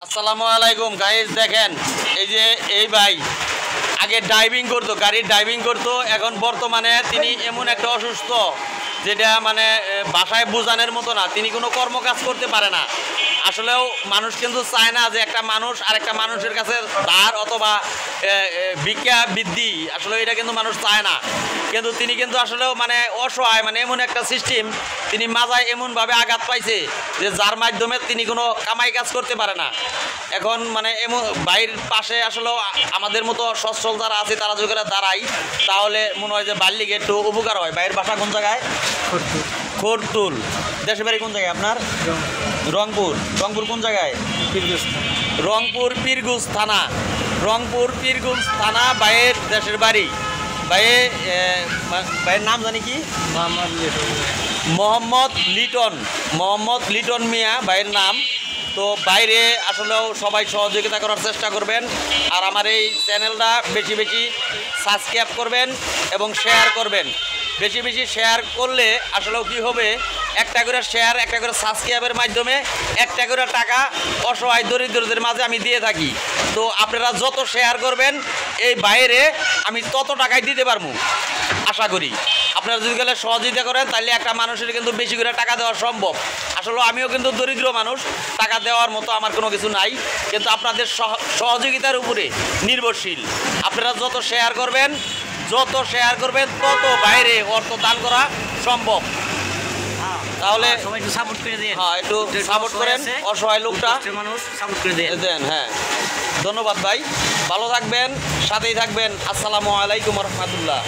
আসসালামু আলাইকুম গাইস, দেখেন এই যে এই ভাই আগে ড্রাইভিং করতো, গাড়ির ড্রাইভিং করতো, এখন বর্তমানে তিনি এমন একটা অসুস্থ যেটা মানে ভাষায় বোঝানোর মতো না, তিনি কোনো কর্মকাজ করতে পারে না। আসলেও মানুষ কিন্তু চায় না যে একটা মানুষ আরেকটা মানুষের কাছে ধার অথবা ভিক্ষা বৃদ্ধি, আসলে এটা কিন্তু মানুষ চায় না। কিন্তু তিনি কিন্তু আসলেও মানে অসহায়, মানে এমন একটা সিস্টেম, তিনি মাথায় এমনভাবে আঘাত পাইছে যে যার মাধ্যমে তিনি কোনো কামাই কাজ করতে পারে না। এখন মানে এমন বাইরের পাশে আসলেও আমাদের মতো সচ্ছল যারা আছে তারা যদি দাঁড়াই তাহলে মনে হয় যে বাল্যিকে একটু উপকার হয়। বাইরের বাসা কোন জায়গায়? খোরতুল। দেশের বাড়ি কোন জায়গায় আপনার? রংপুর। রংপুর কোন জায়গায়? রংপুর পীরগঞ্জ থানা। রংপুর পীরগঞ্জ থানা ভাইয়ের দেশের বাড়ি। ভাইয়ের নাম জানি কি? মোহাম্মদ লিটন। মোহাম্মদ লিটন মিয়া ভাইয়ের নাম। তো বাইরে আসলেও সবাই সহযোগিতা করার চেষ্টা করবেন, আর আমার এই চ্যানেলটা বেশি বেশি সাবস্ক্রাইব করবেন এবং শেয়ার করবেন। বেশি বেশি শেয়ার করলে আসলেও কি হবে, একটা করে শেয়ার, একটা করে সাবস্ক্রাইবের মাধ্যমে একটা করে টাকা অসহায় দরিদ্রদের মাঝে আমি দিয়ে থাকি। তো আপনারা যত শেয়ার করবেন এই বাইরে আমি তত টাকাই দিতে পারবো আশা করি। আপনারা যদি গেলে সহযোগিতা করেন তাহলে একটা মানুষের কিন্তু বেশি করে টাকা দেওয়া সম্ভব। আসলে আমিও কিন্তু দরিদ্র মানুষ, টাকা দেওয়ার মতো আমার কোনো কিছু নাই, কিন্তু আপনাদের সহযোগিতার উপরে নির্ভরশীল। আপনারা যত শেয়ার করবেন তত বাইরে অর্থ দান করা সম্ভব। তাহলে সবাই একটু সাপোর্ট করে দেন। হ্যাঁ, একটু সাপোর্ট করেন অসহায় লোকটা, মানুষ সাপোর্ট করে দেন। হ্যাঁ, ধন্যবাদ ভাই, ভালো থাকবেন, সাথেই থাকবেন। আসসালামু আলাইকুম রহমতুল্লাহ।